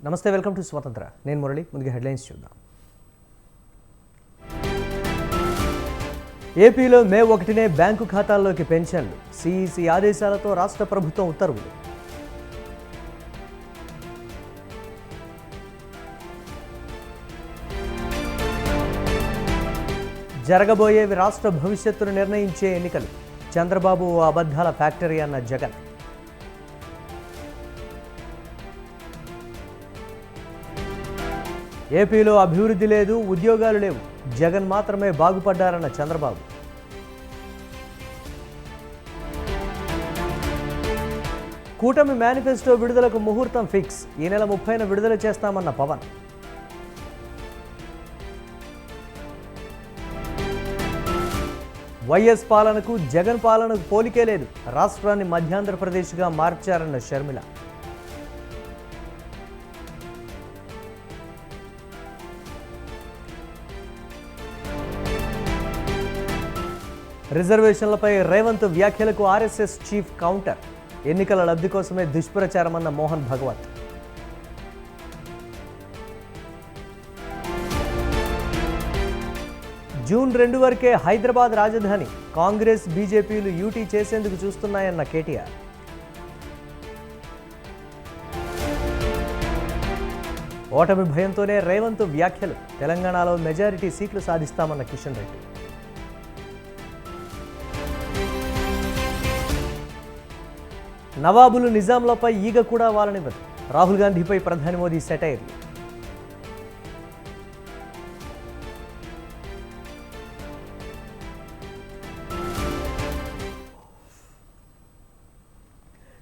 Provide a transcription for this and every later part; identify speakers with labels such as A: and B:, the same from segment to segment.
A: నమస్తే, welcome to స్వతంత్ర. నేను మురళి. ముందుగా హెడ్లైన్స్ చూద్దాం. ఏపీలో మే 1నే బ్యాంకు ఖాతాల్లోకి పెన్షన్లు. సిఈసి ఆదేశాలతో రాష్ట్ర ప్రభుత్వం ఉత్తర్వులు. జరగబోయేవి రాష్ట్ర భవిష్యత్తును నిర్ణయించే ఎన్నికలు. చంద్రబాబు ఓ అబద్ధాల ఫ్యాక్టరీ అన్న జగన్. ఏపీలో అభివృద్ధి లేదు, ఉద్యోగాలు లేవు. జగన్ మాత్రమే బాగుపడ్డారన్న చంద్రబాబు. కూటమి మేనిఫెస్టో విడుదలకు ముహూర్తం ఫిక్స్. ఈ నెల 30న విడుదల చేస్తామన్న పవన్. వైఎస్ పాలనకు జగన్ పాలనకు పోలికే లేదు. రాష్ట్రాన్ని మధ్యాంధ్రప్రదేశ్గా మార్చారన్న షర్మిల. రిజర్వేషన్లపై రేవంత్ వ్యాఖ్యలకు ఆర్ఎస్ఎస్ చీఫ్ కౌంటర్. ఎన్నికల లబ్ధి కోసమే దుష్ప్రచారమన్న మోహన్ భగవత్. జూన్ 2 వరకే హైదరాబాద్ రాజధాని. కాంగ్రెస్ బీజేపీలు యూటీ చేసేందుకు చూస్తున్నాయన్న కేటీఆర్. ఓటమి భయంతోనే రేవంత్ వ్యాఖ్యలు. తెలంగాణలో మెజారిటీ సీట్లు సాధిస్తామన్న కిషన్ రెడ్డి. నవాబులు నిజాంలపై ఈగ కూడా వాలనివ్వదు. రాహుల్ గాంధీపై ప్రధాని మోదీ సెటైర్లు.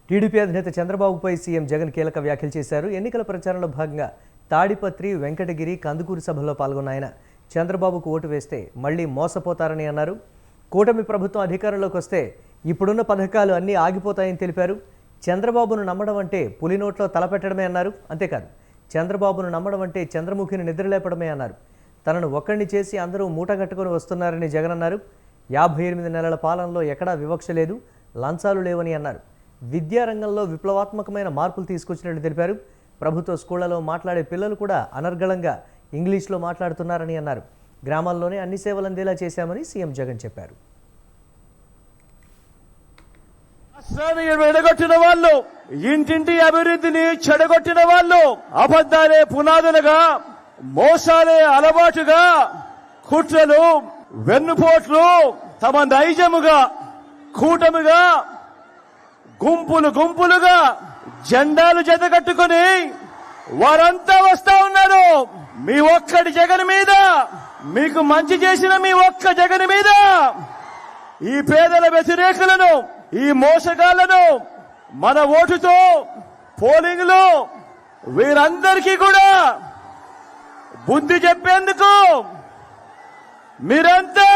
A: టీడీపీ అధినేత చంద్రబాబుపై సీఎం జగన్ కీలక వ్యాఖ్యలు చేశారు. ఎన్నికల ప్రచారంలో భాగంగా తాడిపత్రి, వెంకటగిరి, కందుకూరు సభల్లో పాల్గొన్న ఆయన చంద్రబాబుకు ఓటు వేస్తే మళ్లీ మోసపోతారని అన్నారు. కూటమి ప్రభుత్వం అధికారంలోకి వస్తే ఇప్పుడున్న పథకాలు అన్నీ ఆగిపోతాయని తెలిపారు. చంద్రబాబును నమ్మడం అంటే పులినోట్లో తలపెట్టడమే అన్నారు. అంతేకాదు, చంద్రబాబును నమ్మడం అంటే చంద్రముఖిని నిద్రలేపడమే అన్నారు. తనను ఒక్కడిని చేసి అందరూ మూటగట్టుకుని వస్తున్నారని జగన్ అన్నారు. 58 నెలల పాలనలో ఎక్కడా వివక్ష లేదు, లంచాలు లేవని అన్నారు. విద్యారంగంలో విప్లవాత్మకమైన మార్పులు తీసుకొచ్చినట్టు తెలిపారు. ప్రభుత్వ స్కూళ్లలో మాట్లాడే పిల్లలు కూడా అనర్గళంగా ఇంగ్లీష్లో మాట్లాడుతున్నారని అన్నారు. గ్రామాల్లోనే అన్ని సేవలు అందేలా చేశామని సీఎం జగన్ చెప్పారు.
B: రాష్ట్రాన్ని విడగొట్టిన వాళ్ళు, ఇంటింటి అభివృద్ధిని చెడగొట్టిన వాళ్ళు, అబద్ధాలే పునాదులుగా, మోసాలే అలవాటుగా, కుట్రలు, వెన్నుపోట్లు తమ నైజముగా, కూటమిగా, గుంపులు గుంపులుగా జెండాలు జతకట్టుకుని వారంతా వస్తా ఉన్నారు. మీ ఒక్కడి జగన్ మీద, మీకు మంచి చేసిన మీ ఒక్క జగన్ మీద ఈ పేదల వ్యతిరేకులను, ఈ మోసగాళ్లను మన ఓటుతో పోలింగ్ లో వీరందరికీ కూడా బుద్ధి చెప్పేందుకు మీరంతా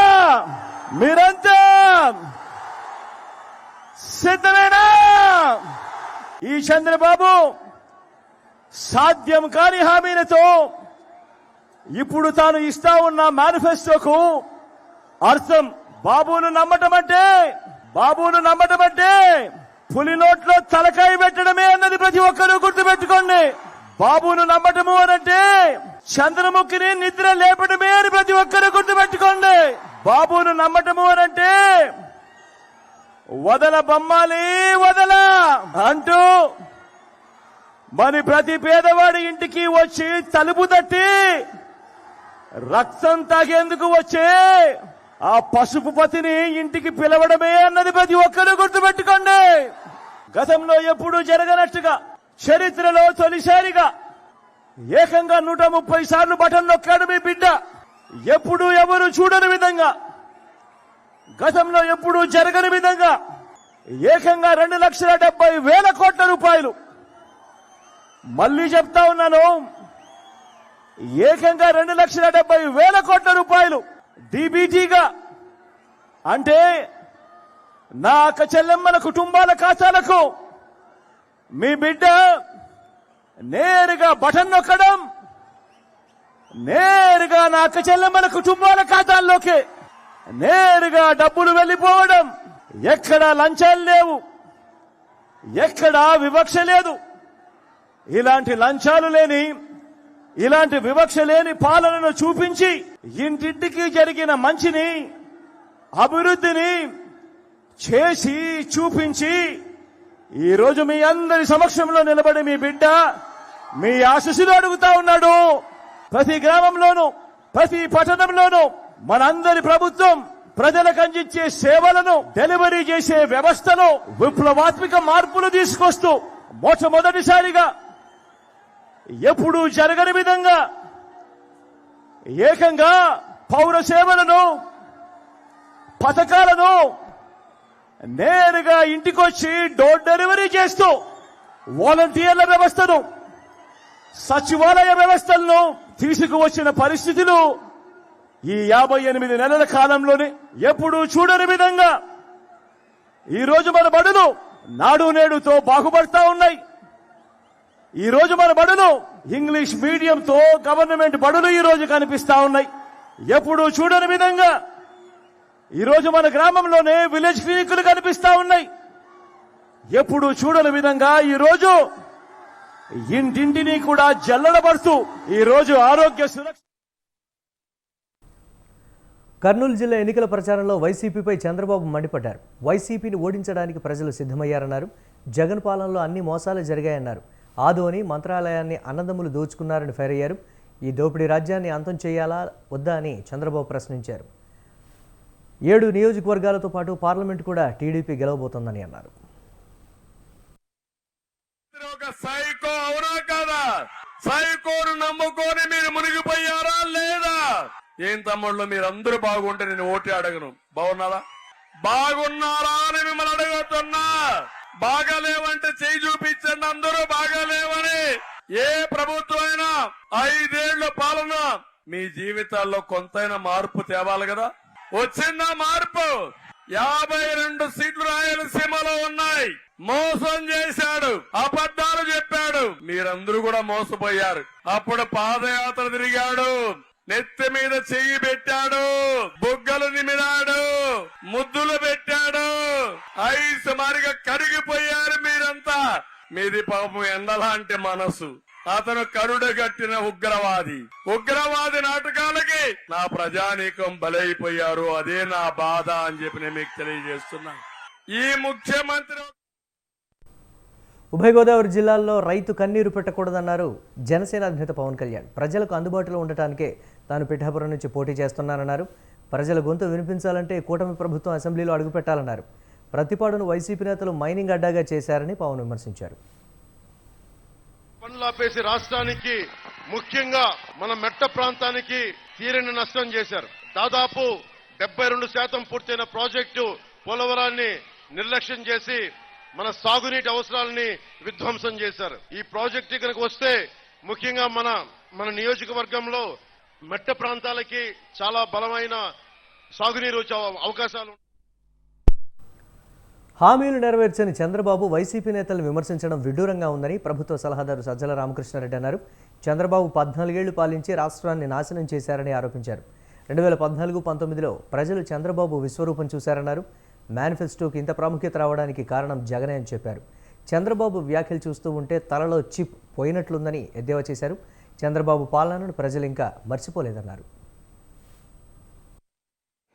B: సిద్ధమేనా? ఈ చంద్రబాబు సాధ్యం కాని హామీలతో ఇప్పుడు తాను ఇస్తా ఉన్న మేనిఫెస్టోకు అర్థం బాబును నమ్మటం అంటే పులి నోట్లో తలకాయ పెట్టడమే అన్నది ప్రతి ఒక్కరూ గుర్తుపెట్టుకోండి. బాబును నమ్మటము అనంటే చంద్రముఖిని నిద్ర లేపడమే అని ప్రతి ఒక్కరూ గుర్తుపెట్టుకోండి. బాబును నమ్మటము అనంటే వదల బొమ్మాలి వదల అంటూ మరి ప్రతి పేదవాడి ఇంటికి వచ్చి తలుపు తట్టి రక్తం తాగేందుకు వచ్చే ఆ పసుపు పతిని ఇంటికి పిలవడమే అన్నది ప్రతి ఒక్కరూ గుర్తుపెట్టుకోండి. గతంలో ఎప్పుడూ జరగనట్టుగా చరిత్రలో తొలిసారిగా ఏకంగా 130 సార్లు బటన్ నొక్కాడు మీ బిడ్డ. ఎప్పుడూ ఎవరు చూడని విధంగా, గతంలో ఎప్పుడూ జరగని విధంగా ఏకంగా 2,70,000 కోట్ల రూపాయలు, మళ్లీ చెప్తా ఉన్నాను, ఏకంగా 2,70,000 కోట్ల రూపాయలు డీబీటీగా, అంటే నా అక్క చెల్లెమ్మల కుటుంబాల ఖాతాలకు మీ బిడ్డ నేరుగా బటన్ నొక్కడం, నేరుగా నా అక్క చెల్లెమ్మల కుటుంబాల ఖాతాల్లోకి నేరుగా డబ్బులు వెళ్లిపోవడం. ఎక్కడా లంచాలు లేవు, ఎక్కడా వివక్ష లేదు. ఇలాంటి లంచాలు లేని, ఇలాంటి వివక్ష లేని పాలనను చూపించి ఇంటింటికి జరిగిన మంచిని, అభివృద్ధిని చేసి చూపించి ఈ రోజు మీ అందరి సమక్షంలో నిలబడి మీ బిడ్డ మీ ఆశీస్సులు అడుగుతా ఉన్నాడు. ప్రతి గ్రామంలోనూ, ప్రతి పట్టణంలోనూ మనందరి ప్రభుత్వం ప్రజలకు అందించే సేవలను డెలివరీ చేసే వ్యవస్థలో విప్లవాత్మక మార్పులు తీసుకొస్తూ మొట్టమొదటిసారిగా ఎప్పుడూ జరగని విధంగా ఏకంగా పౌర సేవలను, పథకాలను నేరుగా ఇంటికొచ్చి డోర్ డెలివరీ చేస్తూ వాలంటీర్ల వ్యవస్థను, సచివాలయ వ్యవస్థలను తీసుకువచ్చిన పరిస్థితులు ఈ 58 నెలల కాలంలోనే ఎప్పుడూ చూడని విధంగా ఈ రోజు మన బడులు నాడు నేడుతో బాగుపడతా ఉన్నాయి. ఈ రోజు మన బడులు ఇంగ్లీష్ మీడియంతో గవర్నమెంట్ బడులు ఈ రోజు కనిపిస్తా ఉన్నాయి. ఎప్పుడూ చూడని విధంగా ఈ రోజు మన గ్రామంలోనే విలేజ్ క్లినిక్లు కనిపిస్తా ఉన్నాయి. ఎప్పుడూ చూడని విధంగా ఈ రోజు ఇంటింటిని కూడా జల్లడబడుతూ ఈ రోజు ఆరోగ్య సురక్ష.
A: కర్నూలు జిల్లా ఎన్నికల ప్రచారంలో వైసీపీపై చంద్రబాబు మండిపడ్డారు. వైసీపీని ఓడించడానికి ప్రజలు సిద్ధమయ్యారన్నారు. జగన్ పాలనలో అన్ని మోసాలు జరిగాయన్నారు. ఆదోని మంత్రాలయాన్ని అన్నదమ్ములు దోచుకున్నారని ఫైర్ అయ్యారు. ఈ దోపిడీ రాజ్యాన్ని అంతం చేయాలా వద్దా అని చంద్రబాబు ప్రశ్నించారు. 7 నియోజకవర్గాలతో పాటు పార్లమెంట్ కూడా టీడీపీ గెలవబోతోందని అన్నారు.
C: సైకో అవునా కదా? సైకోను నమ్ముకొని మీరు మునిగిపోయారా లేదా? ఏం తమ్ముళ్ళు, మీరందరూ బాగుంటే నేను ఓటు అడగను. బాగున్నారా? బాగున్నారా అని మిమ్మల్ని అడుగుతున్నా. బాగాలేవంటే చేయి చూపించండి. అందరూ బాగాలేవని. ఏ ప్రభుత్వం అయినా 5 ఏళ్ల పాలన మీ జీవితాల్లో కొంతైనా మార్పు తేవాలి కదా. వచ్చిందా మార్పు? 52 సీట్లు రాయలసీమలో ఉన్నాయి. మోసం చేశాడు, అబద్ధాలు చెప్పాడు. మీరందరూ కూడా మోసపోయారు. అప్పుడు పాదయాత్ర తిరిగాడు, నెత్తి మీద చెయ్యి పెట్టాడు, బుగ్గలు నిమిరాడు, ముద్దులు పెట్టాడు. ఐసు మారిగా కరిగిపోయారు మీరంతా. మీది పాపం ఎండలాంటి మనసు. అతను కరుడు గట్టిన ఉగ్రవాది నాటకాలకి నా ప్రజానీకం బలైపోయారు. అదే నా బాధ అని చెప్పి నేను మీకు తెలియజేస్తున్నా. ఈ ముఖ్యమంత్రి
A: ఉభయ గోదావరి జిల్లాల్లో రైతు కన్నీరు పెట్టకూడదన్నారు జనసేన అధినేత పవన్ కళ్యాణ్. ప్రజలకు అందుబాటులో ఉండటానికే తాను పిఠాపురం నుంచి పోటీ చేస్తున్నానన్నారు. ప్రజల గొంతు వినిపించాలంటే కూటమి ప్రభుత్వం అసెంబ్లీలో అడుగుపెట్టాలన్నారు. ప్రతిపాడును వైసీపీ నేతలు మైనింగ్ అడ్డాగా చేశారని పవన్ విమర్శించారు.
D: పనులాపేసి రాష్ట్రానికి, ముఖ్యంగా మన మెట్ట ప్రాంతానికి తీరని నష్టం చేశారు. దాదాపు 72% పూర్తయిన ప్రాజెక్టు పోలవరాన్ని నిర్లక్ష్యం చేసి మన సాగునీటి అవసరాలని విధ్వంసం చేశారు. ఈ ప్రాజెక్టు కనుక వస్తే ముఖ్యంగా మన నియోజకవర్గంలో మెట్ట ప్రాంతాలకి చాలా బలమైన సాగునీరు వచ్చే అవకాశాలు.
A: హామీలు నెరవేర్చని చంద్రబాబు వైసీపీ నేతలను విమర్శించడం విడ్డూరంగా ఉందని ప్రభుత్వ సలహాదారు సజ్జల రామకృష్ణారెడ్డి అన్నారు. చంద్రబాబు 14 ఏళ్లు పాలించి రాష్ట్రాన్ని నాశనం చేశారని ఆరోపించారు. 2014-19లో ప్రజలు చంద్రబాబు విశ్వరూపం చూశారన్నారు. మేనిఫెస్టోకి ఇంత ప్రాముఖ్యత రావడానికి కారణం జగనే అని చెప్పారు. చంద్రబాబు వ్యాఖ్యలు చూస్తూ ఉంటే తలలో చిప్ పోయినట్లుందని ఎద్దేవా చేశారు. చంద్రబాబు పాలనను ప్రజలు ఇంకా మర్చిపోలేదన్నారు.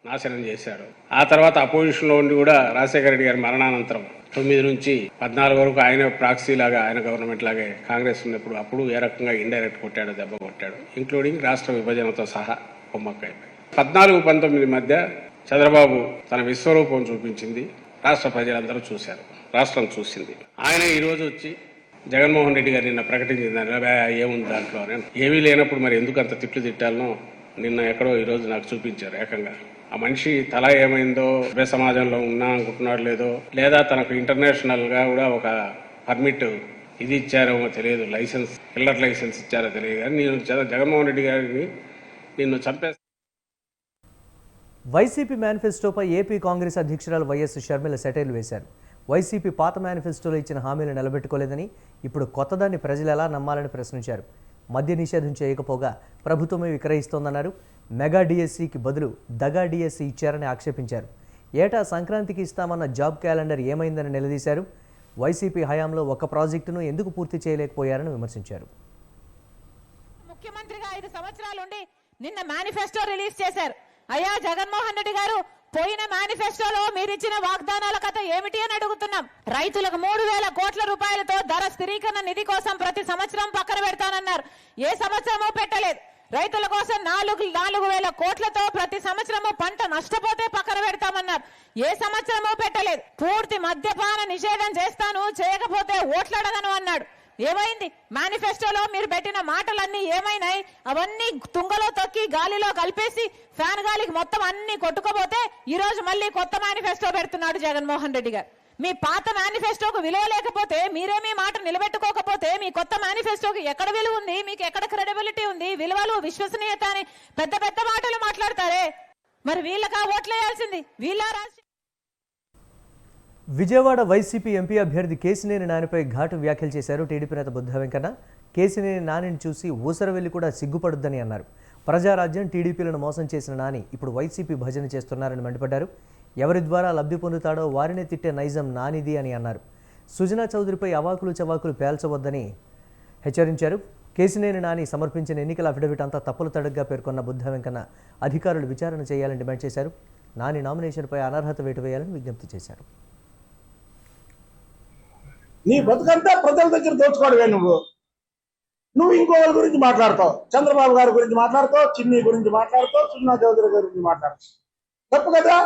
E: నాశనం చేశారు. ఆ తర్వాత అపోజిషన్లో ఉండి కూడా రాజశేఖర రెడ్డి గారి మరణానంతరం 9 నుంచి 14 వరకు ఆయన ప్రాక్సీ లాగా, ఆయన గవర్నమెంట్ లాగే కాంగ్రెస్ ఉన్నప్పుడు అప్పుడు ఏ రకంగా ఇండైరెక్ట్ కొట్టాడు, దెబ్బ కొట్టాడు, ఇంక్లూడింగ్ రాష్ట్ర విభజనతో సహా కొమ్మక్కైపోయి. 14-19 మధ్య చంద్రబాబు తన విశ్వరూపం చూపించింది. రాష్ట్ర ప్రజలందరూ చూశారు, రాష్ట్రం చూసింది. ఆయన ఈ రోజు వచ్చి జగన్మోహన్ రెడ్డి గారు నిన్న ప్రకటించింది ఏముంది దాంట్లో అని. ఏమీ లేనప్పుడు మరి ఎందుకు అంత తిట్లు తిట్టాలనో నిన్న ఎక్కడో ఈ రోజు నాకు చూపించారు. ఏకంగా ఆ మనిషి తల ఏమైందో, సమాజంలో ఉన్నా అనుకుంటున్నాడు లేదో, లేదా తనకు ఇంటర్నేషనల్ గా కూడా ఒక పర్మిట్ ఇది ఇచ్చారేమో తెలియదు, లైసెన్స్, కిల్లర్ లైసెన్స్ ఇచ్చారో తెలియదు. కానీ నేను జగన్మోహన్ రెడ్డి గారిని నిన్ను చంపేస్తా.
A: వైసీపీ మేనిఫెస్టోపై ఏపీ కాంగ్రెస్ అధ్యక్షురాలు వైఎస్ షర్మిల సెటైర్లు వేశారు. వైసీపీ పాత మేనిఫెస్టోలో ఇచ్చిన హామీలు నిలబెట్టుకోలేదని, ఇప్పుడు కొత్తదాన్ని ప్రజలు ఎలా నమ్మాలని ప్రశ్నించారు. మద్య నిషేధం చేయకపోగా ప్రభుత్వమే విక్రయిస్తోందన్నారు. మెగా డిఎస్సికి బదులు దగా డిఎస్సి ఇచ్చారని ఆక్షేపించారు. ఏటా సంక్రాంతికి ఇస్తామన్న జాబ్ క్యాలెండర్ ఏమైందని నిలదీశారు. వైసీపీ హయాంలో ఒక్క ప్రాజెక్టును ఎందుకు పూర్తి చేయలేకపోయారని విమర్శించారు.
F: ముఖ్యమంత్రిగా 5 సంవత్సరాలు ఉండి నిన్న మేనిఫెస్టో రిలీజ్ చేశారు. అయ్యా జగన్మోహన్ రెడ్డి గారు, పోయిన మేనిఫెస్టోలో మీరిచ్చిన వాగ్దానాల కథ ఏమిటి అని అడుగుతున్నాం. రైతులకు 3,000 కోట్ల రూపాయలతో ధర స్థిరీకరణ నిధి కోసం ప్రతి సంవత్సరం పక్కన పెడతానన్నారు. ఏ సంవత్సరమూ పెట్టలేదు. రైతుల కోసం 4,000 కోట్లతో ప్రతి సంవత్సరము పంట నష్టపోతే పక్కన పెడతామన్నారు. ఏ సంవత్సరమూ పెట్టలేదు. పూర్తి మద్యపాన నిషేధం చేస్తాను, చేయకపోతే ఓట్లాడగను అన్నాడు. ఏమైంది? మేనిఫెస్టోలో మీరు పెట్టిన మాటలన్నీ ఏమైనాయి? అవన్నీ తుంగలో తొక్కి గాలిలో కలిపేసి ఫ్యాన్ గాలికి మొత్తం అన్ని కొట్టుకోపోతే ఈ రోజు మళ్ళీ కొత్త మేనిఫెస్టో పెడుతున్నాడు జగన్మోహన్ రెడ్డి గారు. మీ పాత మేనిఫెస్టోకు విలువ లేకపోతే, మీరే మీ మాట నిలబెట్టుకోకపోతే మీ కొత్త మేనిఫెస్టోకి ఎక్కడ విలువ ఉంది? మీకు ఎక్కడ క్రెడిబిలిటీ ఉంది? విలువలు, విశ్వసనీయత అని పెద్ద పెద్ద మాటలు మాట్లాడతారే, మరి వీళ్ళకా ఓట్లేయాల్సింది? వీళ్ళ
A: విజయవాడ వైసీపీ ఎంపీ అభ్యర్థి కేశినేని నానిపై ఘాటు వ్యాఖ్యలు చేశారు టీడీపీ నేత బుద్ధ వెంకన్న. కేశినేని నానిని చూసి ఊసరవెల్లి కూడా సిగ్గుపడుద్దని అన్నారు. ప్రజారాజ్యం, టీడీపీలను మోసం చేసిన నాని ఇప్పుడు వైసీపీ భజన చేస్తున్నారని మండిపడ్డారు. ఎవరి ద్వారా లబ్ధి పొందుతాడో వారినే తిట్టే నైజం నానిది అని అన్నారు. సుజనా చౌదరిపై అవాకులు చవాకులు పేల్చవద్దని హెచ్చరించారు. కేశినేని నాని సమర్పించిన ఎన్నికల అఫిడవిట్ అంతా తప్పులు తడగ్గా పేర్కొన్న బుద్ధ వెంకన్న అధికారులు విచారణ చేయాలని డిమాండ్ చేశారు. నాని నామినేషన్పై అనర్హత వేటు వేయాలని విజ్ఞప్తి చేశారు.
G: నీ బతుకంతా ప్రజల దగ్గర దోచుకోవడమే. నువ్వు ఇంకో వాళ్ళ గురించి మాట్లాడతావు, చంద్రబాబు గారి గురించి మాట్లాడతావు, చిన్ని గురించి మాట్లాడతావు, సున్నా చౌదరి గారి గురించి మాట్లాడతావు. తప్పు కదా?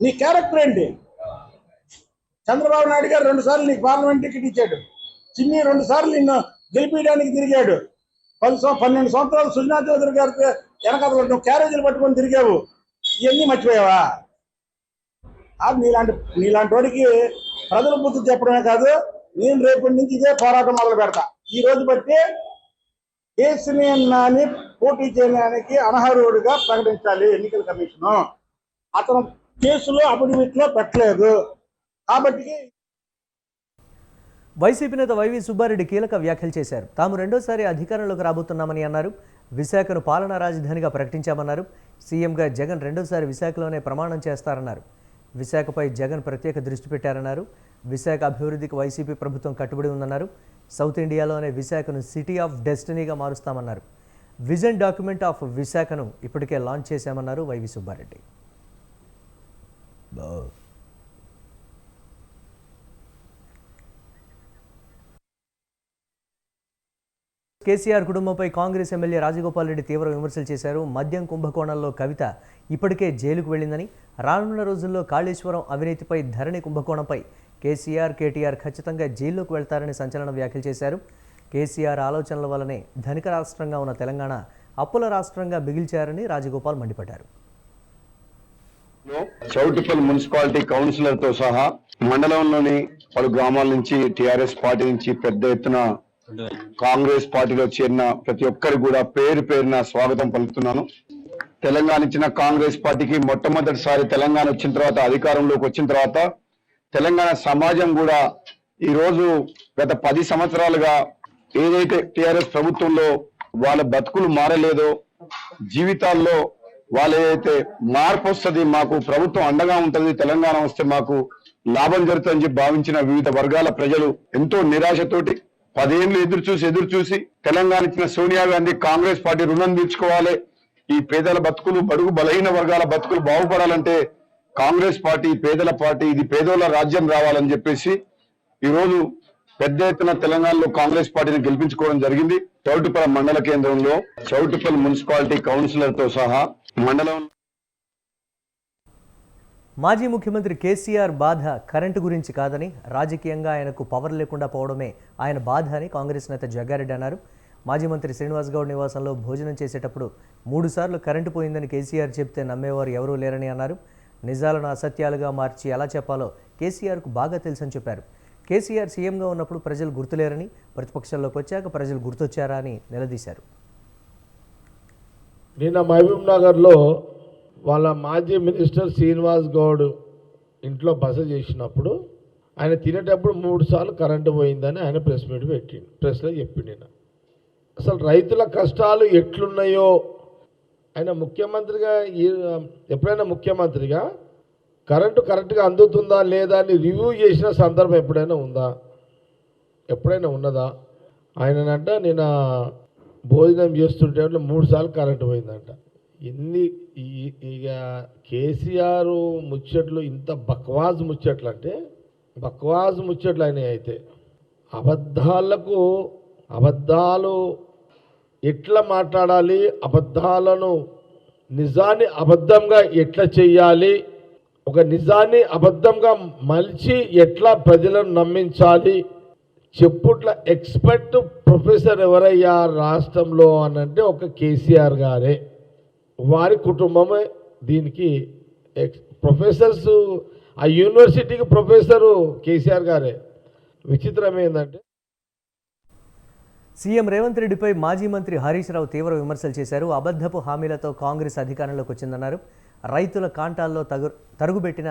G: నీ క్యారెక్టర్ ఏంటి? చంద్రబాబు నాయుడు గారు 2 సార్లు నీకు పార్లమెంట్ టికెట్ ఇచ్చాడు. చిన్ని 2 సార్లు నిన్ను గెలిపించడానికి తిరిగాడు. 12 సంవత్సరాలు సుజనా చౌదరి గారికి వెనకాల నువ్వు క్యారేజీలు పట్టుకొని తిరిగావు. ఇవన్నీ మర్చిపోయావా? నీలాంటి వాడికి ప్రజల బుద్ధి చెప్పడమే కాదు, నేను రేపటి నుంచి ఇదే పోరాటం మొదలు పెడతా. ఈ రోజు బట్టి కేశినేని నాని పోటీ చేయడానికి అనర్హుడిగా ప్రకటించాలి ఎన్నికల కమిషన్. అతను కేసులో అఫిడవిట్లో పెట్టలేదు కాబట్టి.
A: వైసీపీ నేత వైవి సుబ్బారెడ్డి కీలక వ్యాఖ్యలు చేశారు. తాము రెండోసారి అధికారంలోకి రాబోతున్నామని అన్నారు. విశాఖను పాలనా రాజధానిగా ప్రకటించామన్నారు. సీఎంగా జగన్ రెండోసారి విశాఖలోనే ప్రమాణం చేస్తారన్నారు. విశాఖపై జగన్ ప్రత్యేక దృష్టి పెట్టారన్నారు. విశాఖ అభివృద్ధికి వైసీపీ ప్రభుత్వం కట్టుబడి ఉందన్నారు. సౌత్ ఇండియాలోనే విశాఖను సిటీ ఆఫ్ డెస్టినీగా మారుస్తామన్నారు. విజన్ డాక్యుమెంట్ ఆఫ్ విశాఖను ఇప్పటికే లాంచ్ చేశామన్నారు వైవి సుబ్బారెడ్డి. కేసీఆర్ కుటుంబంపై కాంగ్రెస్ ఎమ్మెల్యే రాజగోపాల్ రెడ్డి తీవ్ర విమర్శలు చేశారు. మద్యం కుంభకోణంలో కవిత ఇప్పటికే జైలుకు వెళ్ళిందని, రానున్న రోజుల్లో కాళేశ్వరం అవినీతిపై, ధరణి కుంభకోణంపై కేసీఆర్, కేటీఆర్ ఖచ్చితంగా జైల్లోకి వెళ్తారని సంచలన వ్యాఖ్యలు చేశారు. కేసీఆర్ ఆలోచనల వల్లనే ధనిక రాష్ట్రంగా ఉన్న తెలంగాణ అప్పుల రాష్ట్రంగా మిగిల్చారని రాజగోపాల్ మండిపడ్డారు.
H: చౌటుపల్లి మున్సిపాలిటీ కౌన్సిలర్తో సహా మండలంలోని పలు గ్రామాల నుంచి టీఆర్ఎస్ పార్టీ నుంచి పెద్ద ఎత్తున కాంగ్రెస్ పార్టీలో చేరిన ప్రతి ఒక్కరు కూడా పేరు పేరున స్వాగతం పలుకుతున్నాను. తెలంగాణ ఇచ్చిన కాంగ్రెస్ పార్టీకి మొట్టమొదటిసారి తెలంగాణ వచ్చిన తర్వాత, అధికారంలోకి వచ్చిన తర్వాత తెలంగాణ సమాజం కూడా ఈరోజు గత 10 సంవత్సరాలుగా ఏదైతే టీఆర్ఎస్ ప్రభుత్వంలో వాళ్ళ బతుకులు మారలేదో, జీవితాల్లో వాళ్ళు ఏదైతే మార్పు వస్తుంది, మాకు ప్రభుత్వం అండగా ఉంటుంది, తెలంగాణ వస్తే మాకు లాభం జరుగుతుందని చెప్పి భావించిన వివిధ వర్గాల ప్రజలు ఎంతో నిరాశతోటి 10 ఏళ్ళు ఎదురు చూసి తెలంగాణ ఇచ్చిన సోనియా గాంధీ కాంగ్రెస్ పార్టీ రుణం తీర్చుకోవాలి, ఈ పేదల బతుకులు, బడుగు బలహీన వర్గాల బతుకులు బాగుపడాలంటే కాంగ్రెస్ పార్టీ పేదల పార్టీ, ఇది పేదోళ్ళ రాజ్యం రావాలని చెప్పేసి ఈరోజు పెద్ద ఎత్తున తెలంగాణలో కాంగ్రెస్ పార్టీని గెలిపించుకోవడం జరిగింది. చౌటుపల్లి మండల కేంద్రంలో చౌటుపల్లి మున్సిపాలిటీ కౌన్సిలర్తో సహా మండలం.
A: మాజీ ముఖ్యమంత్రి కేసీఆర్ బాధ కరెంటు గురించి కాదని, రాజకీయంగా ఆయనకు పవర్ లేకుండా పోవడమే ఆయన బాధ అని కాంగ్రెస్ నేత జగ్గారెడ్డి అన్నారు. మాజీ మంత్రి శ్రీనివాస్ గౌడ్ నివాసంలో భోజనం చేసేటప్పుడు 3 సార్లు కరెంటు పోయిందని కేసీఆర్ చెప్తే నమ్మేవారు ఎవరూ లేరని అన్నారు. నిజాలను అసత్యాలుగా మార్చి ఎలా చెప్పాలో కేసీఆర్కు బాగా తెలుసని చెప్పారు. కేసీఆర్ సీఎంగా ఉన్నప్పుడు ప్రజలు గుర్తులేరని, ప్రతిపక్షంలోకి వచ్చాక ప్రజలు గుర్తొచ్చారా అని నిలదీశారు.
I: నిన్న మహబూబ్ నగర్లో వాళ్ళ మాజీ మినిస్టర్ శ్రీనివాస్ గౌడ్ ఇంట్లో బస చేసినప్పుడు ఆయన తినేటప్పుడు 3 సార్లు కరెంటు పోయిందని ఆయన ప్రెస్ మీట్ పెట్టిండు, ప్రెస్లో చెప్పిండు. నేను అసలు రైతుల కష్టాలు ఎట్లున్నాయో ఆయన ముఖ్యమంత్రిగా, ఎప్పుడైనా ముఖ్యమంత్రిగా కరెంటు కరెక్ట్గా అందుతుందా లేదా అని రివ్యూ చేసిన సందర్భం ఎప్పుడైనా ఉందా? ఎప్పుడైనా ఉన్నదా? ఆయనంట నేను భోజనం చేస్తుంటే 3 సార్లు కరెంటు పోయిందంట. ఇక కేసీఆర్ ముచ్చట్లు ఇంత బక్వాజ్ ముచ్చట్లు అంటే బక్వాజ్ ముచ్చట్లు అయినాయి. అయితే అబద్ధాలు ఎట్లా మాట్లాడాలి, అబద్ధాలను నిజాన్ని అబద్ధంగా ఎట్లా చెయ్యాలి, ఒక నిజాన్ని అబద్ధంగా మలిచి ఎట్లా ప్రజలను నమ్మించాలి చెప్పుట్ల ఎక్స్పర్ట్ ప్రొఫెసర్ ఎవరయ్యా రాష్ట్రంలో అనంటే ఒక కేసీఆర్ గారే, వారి కుటుంబమే దీనికి ప్రొఫెసర్స్. ఆ యూనివర్సిటీకి ప్రొఫెసరు కేసీఆర్ గారే. విచిత్రం ఏంటంటే
A: సీఎం రేవంత్ రెడ్డిపై మాజీ మంత్రి హరీష్ రావు తీవ్ర విమర్శలు చేశారు. అబద్ధపు హామీలతో కాంగ్రెస్ అధికారంలోకి వచ్చిందన్నారు. రైతుల కాంటాల్లో తరుగుబెట్టిన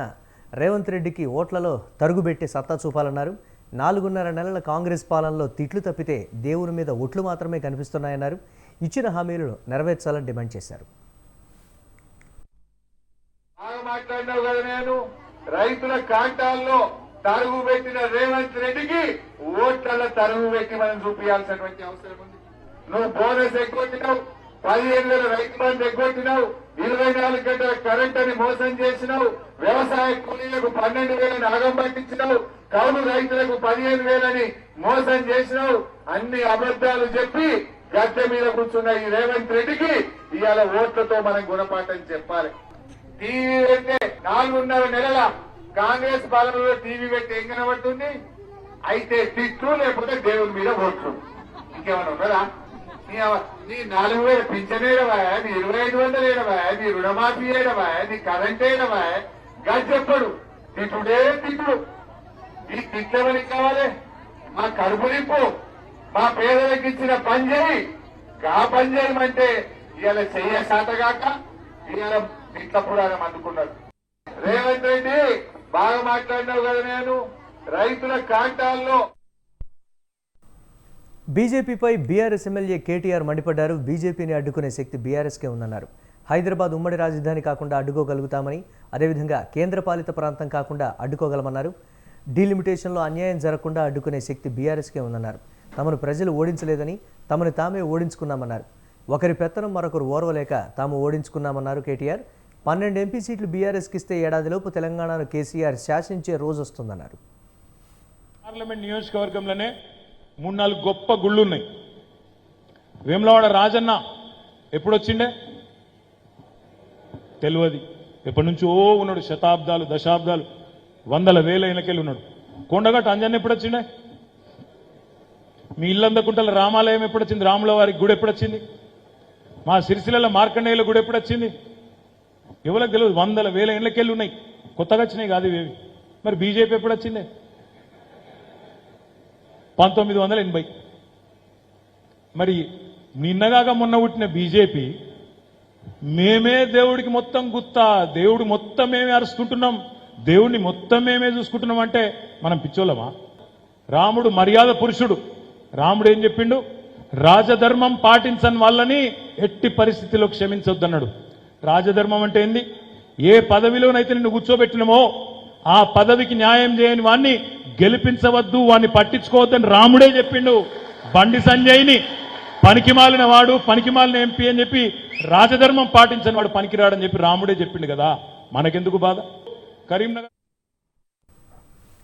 A: రేవంత్ రెడ్డికి ఓట్లలో తరుగుబెట్టి సత్తా చూపాలన్నారు. 4.5 నెలల కాంగ్రెస్ పాలనలో తిట్లు తప్పితే దేవుని మీద ఒట్లు మాత్రమే కనిపిస్తున్నాయన్నారు. ఇచ్చిన హామీలను నెరవేర్చాలని డిమాండ్ చేశారు.
C: మాట్లాడినావు కదా, నేను రైతుల కాంటాల్లో తరుగు పెట్టిన రేవంత్ రెడ్డికి ఓట్ల తరుగు పెట్టి మనం చూపించాల్సినటువంటి అవసరం ఉంది. నువ్వు బోనస్ ఎగ్గొట్టినావు, 15,000 రైతు బంధు ఎగ్గొట్టినావు, 24 గంటల కరెంట్ అని మోసం చేసినావు, వ్యవసాయ కూలీలకు 12,000 నాగం పట్టించినావు, కౌలు రైతులకు 15,000 మోసం చేసినావు. అన్ని అబద్దాలు చెప్పి గద్దె మీద కూర్చున్న ఈ రేవంత్ రెడ్డికి ఇవాళ ఓట్లతో మనం గుణపాఠం చెప్పాలి. టీవీ పెట్టే 4.5 నెలల కాంగ్రెస్ పాలనలో టీవీ పెట్టి ఏం కనబడుతుంది? అయితే తిట్లు లేకపోతే దేవుని మీద ఓట్లు. ఇంకేమైనా ఉన్నదా? నీ 4,000 పింఛన్ ఏడవా, నీ 2,500 ఏడవా, నీ రుణమాఫీ ఏడవా, నీ కరెంట్ ఏడవా, గది చెప్పడు. తిట్టుడే తిట్లు. ఈ తిట్లవని కావాలి? మా కడుపు నింపు, మా పేదలకు ఇచ్చిన పని చేయి, గా పని చేయమంటే ఇవాళ చెయ్య శాతగాక ఇవాళ తిట్ల పురాణం అందుకున్నాడు. రేవంత్ రెడ్డి బాగా మాట్లాడినావు కదా, నేను రైతుల కాంటాల్లో.
A: బీజేపీపై బీఆర్ఎస్ ఎమ్మెల్యే కేటీఆర్ మండిపడ్డారు. బీజేపీని అడ్డుకునే శక్తి బీఆర్ఎస్కే ఉందన్నారు. హైదరాబాద్ ఉమ్మడి రాజధాని కాకుండా అడ్డుకోగలుగుతామని, అదేవిధంగా కేంద్రపాలిత ప్రాంతం కాకుండా అడ్డుకోగలమన్నారు. డీలిమిటేషన్లో అన్యాయం జరగకుండా అడ్డుకునే శక్తి బీఆర్ఎస్కే ఉందన్నారు. తమను ప్రజలు ఓడించలేదని, తమను తామే ఓడించుకున్నామన్నారు. ఒకరి పెత్తనం మరొకరు ఓర్వలేక తాము ఓడించుకున్నామన్నారు కేటీఆర్. 12 ఎంపీ సీట్లు బీఆర్ఎస్కి ఇస్తే ఏడాదిలోపు తెలంగాణను కేసీఆర్ శాసించే రోజు వస్తుందన్నారు.
J: పార్లమెంట్ నియోజకవర్గంలోనే 3-4 గొప్ప గుళ్ళున్నాయి. వేములవాడ రాజన్న ఎప్పుడొచ్చిండే తెలియదు, ఎప్పటి నుంచో ఉన్నాడు, శతాబ్దాలు దశాబ్దాలు 100,000 ఏళ్ళకెళ్ళి ఉన్నాడు. కొండగట్టు అంజన్న ఎప్పుడొచ్చిండే? మీ ఇల్లందకుంటల రామాలయం ఎప్పుడొచ్చింది? రాముల వారికి గుడి ఎప్పుడొచ్చింది? మా సిరిసిల్ల మార్కండేయుల గుడి ఎప్పుడొచ్చింది? ఎవరికి తెలియదు. 100,000 ఏళ్ళకెళ్ళి ఉన్నాయి, కొత్తగా వచ్చినాయి కాదు ఇవేవి. మరి బీజేపీ ఎప్పుడొచ్చిందే? 1980. మరి నిన్నగాక మొన్న పుట్టిన బీజేపీ మేమే దేవుడికి మొత్తం గుత్తా, దేవుడు మొత్తం మేమే అరుచుకుంటున్నాం, దేవుడిని మొత్తం మేమే చూసుకుంటున్నాం అంటే మనం పిచ్చోళ్ళమా? రాముడు మర్యాద పురుషుడు. రాముడు ఏం చెప్పిండు? రాజధర్మం పాటించని వాళ్ళని ఎట్టి పరిస్థితిలో క్షమించొద్దన్నాడు. రాజధర్మం అంటే ఏంది? ఏ పదవిలోనైతే నిన్ను కూర్చోబెట్టినమో ఆ పదవికి న్యాయం చేయని వాణ్ణి గెలిపించవద్దు, వాణ్ణి పట్టించుకోవద్దని రాముడే చెప్పిండు. బండి సంజయ్ని పనికిమాలిన వాడు, పనికిమాలిన ఎంపీ అని చెప్పి, రాజధర్మం పాటించని వాడు పనికిరాడని చెప్పి రాముడే చెప్పిండు కదా. మనకెందుకు బాధ? కరీంనగర్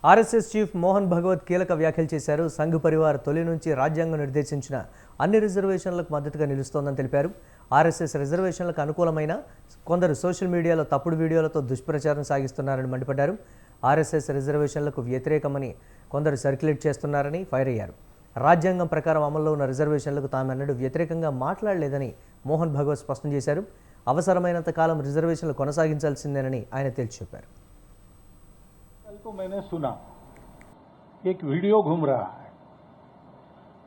A: ఆర్ఎస్ఎస్ చీఫ్ మోహన్ భగవత్ కీలక వ్యాఖ్యలు చేశారు. సంఘ్ పరివార్ తొలి నుంచి రాజ్యాంగం నిర్దేశించిన అన్ని రిజర్వేషన్లకు మద్దతుగా నిలుస్తోందని తెలిపారు. ఆర్ఎస్ఎస్ రిజర్వేషన్లకు అనుకూలమైన కొందరు సోషల్ మీడియాలో తప్పుడు వీడియోలతో దుష్ప్రచారం సాగిస్తున్నారని మండిపడ్డారు. ఆర్ఎస్ఎస్ రిజర్వేషన్లకు వ్యతిరేకమని కొందరు సర్క్యులేట్ చేస్తున్నారని ఫైర్ అయ్యారు. రాజ్యాంగం ప్రకారం అమల్లో ఉన్న రిజర్వేషన్లకు తామెన్నడూ వ్యతిరేకంగా మాట్లాడలేదని మోహన్ భగవత్ స్పష్టం చేశారు. అవసరమైనంత కాలం రిజర్వేషన్లు కొనసాగించాల్సిందేనని ఆయన తేల్చి చెప్పారు.
K: तो मैंने सुना एक वीडियो घूम रहा है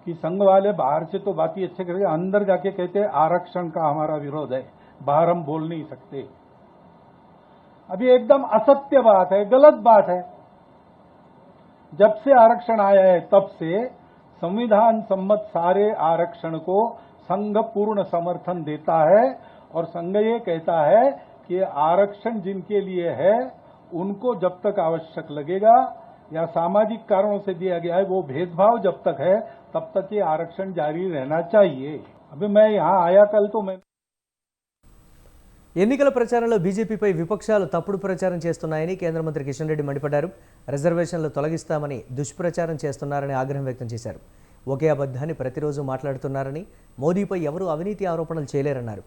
K: कि संघ वाले बाहर से तो बात ही अच्छे करके अंदर जाके कहते हैं आरक्षण का हमारा विरोध है, बाहर हम बोल नहीं सकते। अभी एकदम असत्य बात है, गलत बात है। जब से आरक्षण आया है तब से संविधान सम्मत सारे आरक्षण को संघ पूर्ण समर्थन देता है और संघ ये कहता है कि आरक्षण जिनके लिए है उनको जब तक आवश्यक लगेगा या सामाजिक कारणों से दिया गया है, वो भेदभाव जब तक है तब तक ये आरक्षण जारी रहना चाहिए। अभी मैं यहाँ आया कल तो मैं
A: ఎన్నికల ప్రచారంలో బీజేపీపై విపక్షాలు తప్పుడు ప్రచారం చేస్తున్నాయని కేంద్ర మంత్రి కిషన్ రెడ్డి మండిపడ్డారు. రిజర్వేషన్లు తొలగిస్తామని దుష్ప్రచారం చేస్తున్నారని ఆగ్రహం వ్యక్తం చేశారు. ఒకే అబద్ధాన్ని ప్రతిరోజు మాట్లాడుతున్నారని, మోదీపై ఎవరూ అవినీతి ఆరోపణలు చేయలేరన్నారు.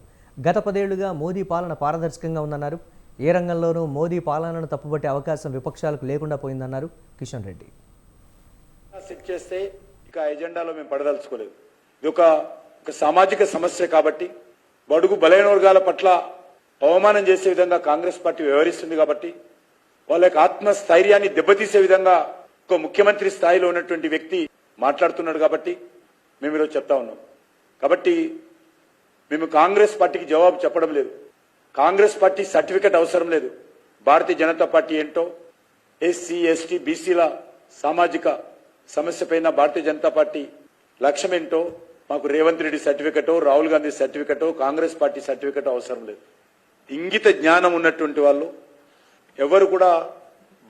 A: గత 10 ఏళ్లుగా మోదీ పాలన పారదర్శకంగా ఉందన్నారు. ఏ రంగంలోనూ మోదీ పాలనను తప్పుబట్టే అవకాశం విపక్షాలకు లేకుండా పోయిందన్నారు కిషన్ రెడ్డి.
L: సెట్ చేస్తే ఇక ఎజెండాలో మేము పడదలుచుకోలేదు. ఇది ఒక సామాజిక సమస్య కాబట్టి, బడుగు బలైన వర్గాల పట్ల అవమానం చేసే విధంగా కాంగ్రెస్ పార్టీ వ్యవహరిస్తుంది కాబట్టి, వాళ్ళ యొక్క ఆత్మస్థైర్యాన్ని దెబ్బతీసే విధంగా ఒక ముఖ్యమంత్రి స్థాయిలో ఉన్నటువంటి వ్యక్తి మాట్లాడుతున్నాడు కాబట్టి మేము ఈరోజు చెప్తా ఉన్నాం. కాబట్టి మేము కాంగ్రెస్ పార్టీకి జవాబు చెప్పడం లేదు. కాంగ్రెస్ పార్టీ సర్టిఫికెట్ అవసరం లేదు. భారతీయ జనతా పార్టీ ఏంటో, ఎస్సీ ఎస్టీ బీసీల సామాజిక సమస్య పైన భారతీయ జనతా పార్టీ లక్ష్యం ఏంటో మాకు రేవంత్ రెడ్డి సర్టిఫికెటో, రాహుల్ గాంధీ సర్టిఫికెటో, కాంగ్రెస్ పార్టీ సర్టిఫికెటో అవసరం లేదు. ఇంగిత జ్ఞానం ఉన్నటువంటి వాళ్ళు ఎవరు కూడా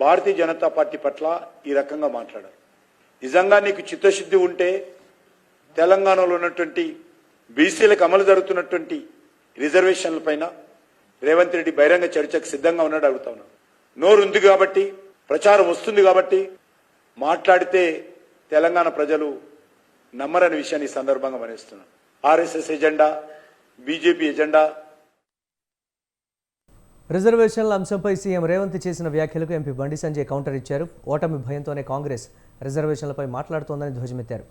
L: భారతీయ జనతా పార్టీ పట్ల ఈ రకంగా మాట్లాడారు. నిజంగా నీకు చిత్తశుద్ధి ఉంటే తెలంగాణలో ఉన్నటువంటి బీసీలకు అమలు జరుగుతున్నటువంటి రిజర్వేషన్ల పైన రేవంత్ రెడ్డి బహిరంగ చర్చకు సిద్ధంగా ఉన్నాడు అడుగుతా ఉన్నాను. నోరు ఉంది కాబట్టి, ప్రచారం వస్తుంది కాబట్టి మాట్లాడితే తెలంగాణ ప్రజలు నమ్మరని విషయాన్ని ఈ సందర్భంగా మనిస్తున్నాను. RSS agenda, BJP agenda.
A: రిజర్వేషన్ల అంశంపై సీఎం రేవంత్ చేసిన వ్యాఖ్యలకు ఎంపీ బండి సంజయ్ కౌంటర్ ఇచ్చారు. ఓటమి భయంతోనే కాంగ్రెస్ రిజర్వేషన్లపై మాట్లాడుతోందని ధ్వజమెత్తారు.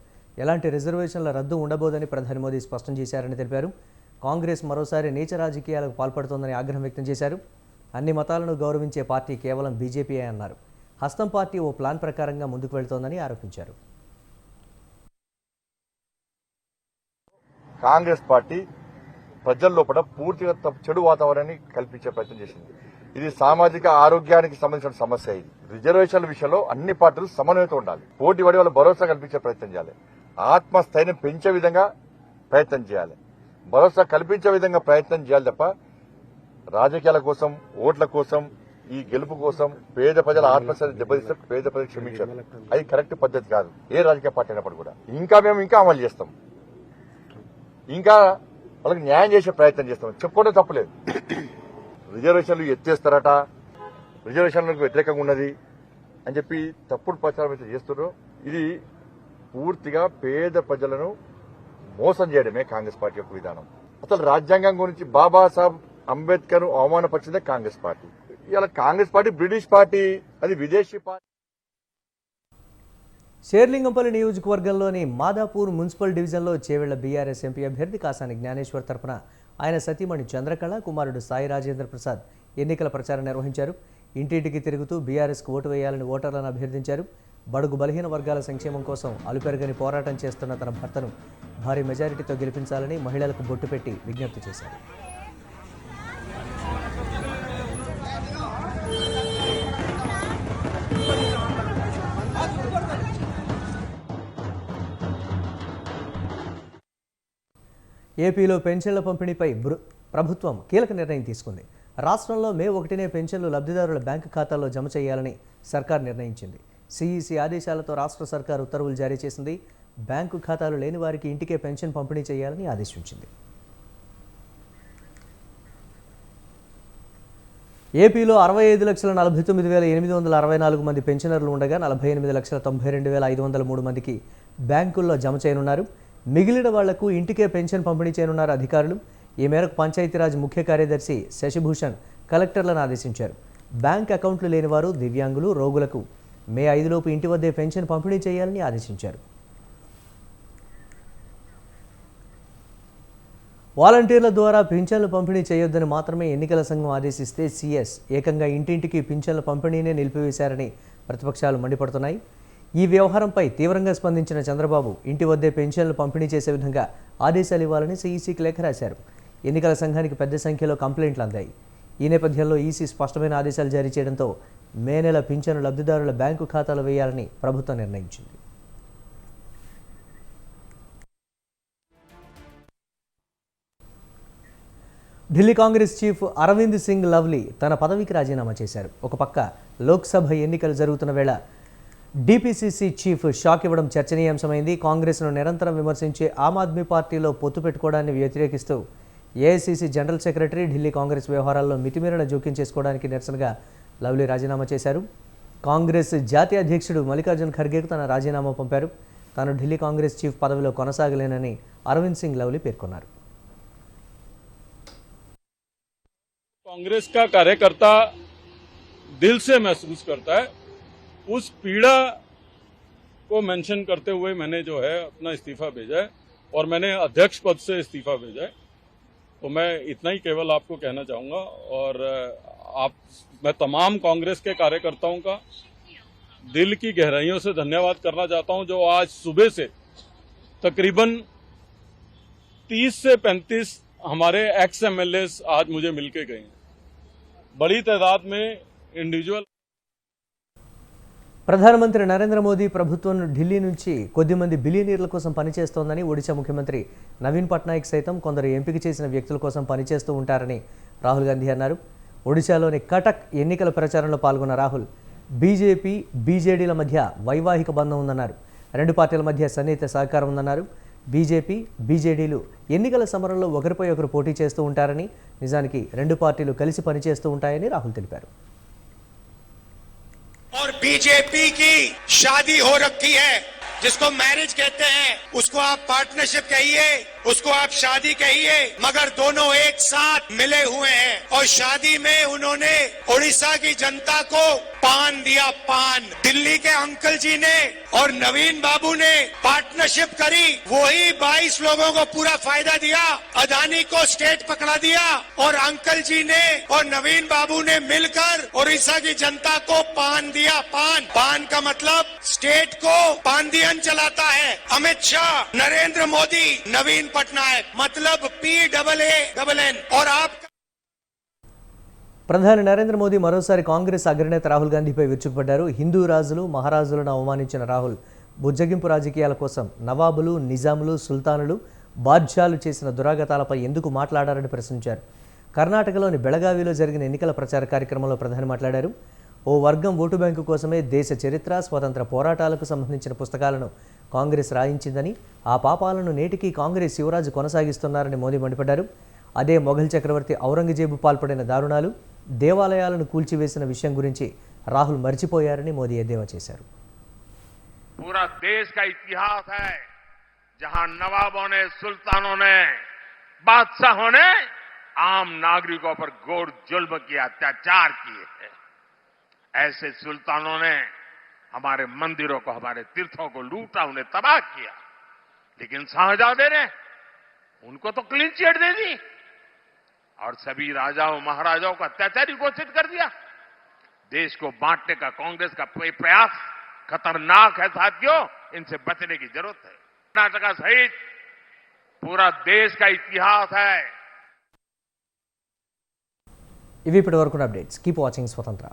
A: ఎలాంటి రిజర్వేషన్ల రద్దు ఉండబోదని ప్రధాని మోదీ స్పష్టం చేశారని తెలిపారు. కాంగ్రెస్ మరోసారి నీచ రాజకీయాలకు పాల్పడుతోందని ఆగ్రహం వ్యక్తం చేశారు. అన్ని మతాలను గౌరవించే పార్టీ కేవలం బీజేపీయే అన్నారు. హస్తం పార్టీ ఓ ప్లాన్ ప్రకారంగా ముందుకు వెళ్తోందని ఆరోపించారు.
M: కాంగ్రెస్ పార్టీ ప్రజల లోపల పూర్తిగా చెడు వాతావరణాన్ని కల్పించే ప్రయత్నం చేసింది. ఇది సామాజిక ఆరోగ్యానికి సంబంధించిన సమస్య. ఇది రిజర్వేషన్ల విషయంలో అన్ని పార్టీలు సమన్వయంతో ఉండాలి. పోటీ పడి వాళ్ళ భరోసా కల్పించే ప్రయత్నం చేయాలి. ఆత్మస్థైర్యం పెంచే విధంగా ప్రయత్నం చేయాలి. భరోసా కల్పించే విధంగా ప్రయత్నం చేయాలి తప్ప రాజకీయాల కోసం, ఓట్ల కోసం, ఈ గెలుపు కోసం పేద ప్రజల ఆత్మస్థైర్యం దెబ్బతీస్తే పేద ప్రజలు క్షమించారు. అది కరెక్ట్ పద్ధతి కాదు ఏ రాజకీయ పార్టీ అయినప్పుడు కూడా. మేము ఇంకా అమలు చేస్తాం, ఇంకా వాళ్ళకి న్యాయం చేసే ప్రయత్నం చేస్తాం. చెప్పుకోవడం తప్పలేదు. రిజర్వేషన్లు ఎత్తేస్తారట, రిజర్వేషన్లకు వ్యతిరేకంగా ఉన్నది అని చెప్పి తప్పుడు ప్రచారం అయితే చేస్తున్నారు. ఇది పూర్తిగా పేద ప్రజలను మోసం చేయడమే కాంగ్రెస్ పార్టీ యొక్క విధానం. అసలు రాజ్యాంగం గురించి బాబాసాహెబ్ అంబేద్కర్ అవమానపరిచిందే కాంగ్రెస్ పార్టీ. ఇవాళ కాంగ్రెస్ పార్టీ బ్రిటిష్ పార్టీ, అది విదేశీ పార్టీ.
A: శేర్లింగంపల్లి నియోజకవర్గంలోని మాదాపూర్ మున్సిపల్ డివిజన్లో చేవెళ్ల బీఆర్ఎస్ ఎంపీ అభ్యర్థి కాసాని జ్ఞానేశ్వర్ తరపున ఆయన సతీమణి చంద్రకళ, కుమారుడు సాయి రాజేంద్ర ప్రసాద్ ఎన్నికల ప్రచారం నిర్వహించారు. ఇంటింటికి తిరుగుతూ బీఆర్ఎస్కు ఓటు వేయాలని ఓటర్లను అభ్యర్థించారు. బడుగు బలహీన వర్గాల సంక్షేమం కోసం అలుపెరగని పోరాటం చేస్తున్న తన భర్తను భారీ మెజారిటీతో గెలిపించాలని మహిళలకు బొట్టు పెట్టి విజ్ఞప్తి చేశారు. ఏపీలో పెన్షన్ల పంపిణీపై ప్రభుత్వం కీలక నిర్ణయం తీసుకుంది. రాష్ట్రంలో మే 1నే పెన్షన్లు లబ్ధిదారుల బ్యాంకు ఖాతాల్లో జమ చేయాలని సర్కార్ నిర్ణయించింది. సిఈసి ఆదేశాలతో రాష్ట్ర సర్కార్ ఉత్తర్వులు జారీ చేసింది. బ్యాంకు ఖాతాలు లేని వారికి ఇంటికే పెన్షన్ పంపిణీ చేయాలని ఆదేశించింది. ఏపీలో 65,49,864 మంది పెన్షనర్లు ఉండగా 48,92,503 మందికి బ్యాంకుల్లో జమ చేయనున్నారు. మిగిలిన వాళ్లకు ఇంటికే పెన్షన్ పంపిణీ చేయనున్నారు అధికారులు. ఈ మేరకు పంచాయతీరాజ్ ముఖ్య కార్యదర్శి శశిభూషణ్ కలెక్టర్లను ఆదేశించారు. బ్యాంక్ అకౌంట్లు లేని వారు, దివ్యాంగులు, రోగులకు మే 5లోపు ఇంటి వద్దే పెన్షన్ పంపిణీ చేయాలని ఆదేశించారు. వాలంటీర్ల ద్వారా పింఛన్లు పంపిణీ చేయొద్దని మాత్రమే ఎన్నికల సంఘం ఆదేశిస్తే సీఎస్ ఏకంగా ఇంటింటికి పింఛన్ల పంపిణీనే నిలిపివేశారని ప్రతిపక్షాలు మండిపడుతున్నాయి. ఈ వ్యవహారంపై తీవ్రంగా స్పందించిన చంద్రబాబు ఇంటి వద్దే పెన్షన్లు పంపిణీ చేసే విధంగా ఆదేశాలు ఇవ్వాలని సీఈసీకి లేఖ రాశారు. ఎన్నికల సంఘానికి పెద్ద సంఖ్యలో కంప్లైంట్లు అందాయి. ఈ నేపథ్యంలో ఈసీ స్పష్టమైన ఆదేశాలు జారీ చేయడంతో మే నెల పింఛను లబ్ధిదారుల బ్యాంకు ఖాతాలు వేయాలని ప్రభుత్వం నిర్ణయించింది. ఢిల్లీ కాంగ్రెస్ చీఫ్ అరవింద్ సింగ్ లవ్లీ తన పదవికి రాజీనామా చేశారు. ఒక పక్క లోక్సభ ఎన్నికలు జరుగుతున్న వేళ డీపీసీసీ చీఫ్ షాక్ ఇవ్వడం చర్చనీయాంశమైంది. కాంగ్రెస్ను నిరంతరం విమర్శించే ఆమ్ ఆద్మీ పార్టీలో పొత్తు పెట్టుకోవడాన్ని వ్యతిరేకిస్తూ AICC general secretary Delhi Congress వ్యవహారాల్లో మితిమీరిన జోక్యం చేసుకోవడానికి నిరసనగా లవ్లీ రాజీనామా చేశారు. కాంగ్రెస్ జాతీయ అధ్యక్షుడు మల్లికార్జున్ ఖర్గేకు తన రాజీనామా పంపారు. తాను ఢిల్లీ కాంగ్రెస్ చీఫ్ పదవిలో కొనసాగలేనని అరవింద్ సింగ్ లవ్లీ పేర్కొన్నారు.
J: कांग्रेस का कार्यकर्ता दिल से महसूस करता है, उस पीड़ा को मेंशन करते हुए मैंने जो है अपना इस्तीफा भेजा है और मैंने अध्यक्ष पद से इस्तीफा भेजा है. तो मैं इतना ही केवल आपको कहना चाहूंगा और मैं तमाम कांग्रेस के कार्यकर्ताओं का दिल की गहराइयों से धन्यवाद करना चाहता हूं जो आज सुबह से तकरीबन 30 से 35 हमारे एक्स एमएलए आज मुझे मिलके गए हैं. बड़ी तादाद में इंडिविजुअल.
A: ప్రధానమంత్రి నరేంద్ర మోదీ ప్రభుత్వం ఢిల్లీ నుంచి కొద్దిమంది బిలియనీర్ల కోసం పనిచేస్తోందని ఒడిశా ముఖ్యమంత్రి నవీన్ పట్నాయక్ సైతం కొందరు ఎంపిక చేసిన వ్యక్తుల కోసం పనిచేస్తూ ఉంటారని రాహుల్ గాంధీ అన్నారు. ఒడిశాలోని కటక్ ఎన్నికల ప్రచారంలో పాల్గొన్న రాహుల్ బీజేపీ బీజేడీల మధ్య వైవాహిక బంధం ఉందన్నారు. రెండు పార్టీల మధ్య సన్నిహిత సహకారం ఉందన్నారు. బీజేపీ బీజేడీలు ఎన్నికల సమరంలో ఒకరిపై ఒకరు పోటీ చేస్తూ ఉంటారని, నిజానికి రెండు పార్టీలు కలిసి పనిచేస్తూ ఉంటాయని రాహుల్ తెలిపారు.
N: और बीजेपी की शादी हो रखी है, जिसको मैरिज कहते हैं, उसको आप पार्टनरशिप कहिए, उसको आप शादी कहिए, मगर दोनों एक साथ मिले हुए हैं और शादी में उन्होंने उड़ीसा की जनता को पान दिया. पान दिल्ली के अंकल जी ने और नवीन बाबू ने पार्टनरशिप करी, वही 22 लोगों को पूरा फायदा दिया. अदानी को स्टेट पकड़ा दिया और अंकल जी ने और नवीन बाबू ने मिलकर उड़ीसा की जनता को पान दिया. पान का मतलब स्टेट को पानदियन चलाता है. अमित शाह, नरेंद्र मोदी, नवीन पटनायक, मतलब PAAN. और आप
A: ప్రధాని నరేంద్ర మోదీ మరోసారి కాంగ్రెస్ అగ్రనేత రాహుల్ గాంధీపై విరుచుకుపడ్డారు. హిందూ రాజులు మహారాజులను అవమానించిన రాహుల్ బుజ్జగింపు రాజకీయాల కోసం నవాబులు, నిజాములు, సుల్తానులు, బాద్షాలు చేసిన దురాగతాలపై ఎందుకు మాట్లాడారని ప్రశ్నించారు. కర్ణాటకలోని బెళగావిలో జరిగిన ఎన్నికల ప్రచార కార్యక్రమంలో ప్రధాని మాట్లాడారు. ఓ వర్గం ఓటు బ్యాంకు కోసమే దేశ చరిత్ర, స్వతంత్ర పోరాటాలకు సంబంధించిన పుస్తకాలను కాంగ్రెస్ రాయించిందని, ఆ పాపాలను నేటికీ కాంగ్రెస్ యువరాజు కొనసాగిస్తున్నారని మోదీ మండిపడ్డారు. అదే మొఘల్ చక్రవర్తి ఔరంగజేబు పాల్పడిన దారుణాలు, దేవాలయాలను కూల్చివేసిన విషయం గురించి రాహుల్ మర్చిపోయారని మోదీ ఎద్దేవా చేశారు.
C: पूरा देश का इतिहास है जहां नवाबों ने, सुल्तानों ने, बादशाहों ने आम नागरिकों पर घोर जुल्म किया, अत्याचार किए हैं. ऐसे सुल्तानों ने हमारे मंदिरों को, हमारे तीर्थों को लूटा, उन्हें तबाह किया. लेकिन शाहजहां ने उनको तो क्लीन चिट दे दी और सभी राजाओं महाराजाओं को अत्याचारी घोषित कर दिया. देश को बांटने का कांग्रेस का प्रयास खतरनाक है साथियों, इनसे बचने की जरूरत है. कर्नाटका सहित पूरा देश का इतिहास है.
A: ఇవి ఇప్పటి వరకు అప్డేట్స్. కీప్ వాచింగ్ స్వతంత్ర.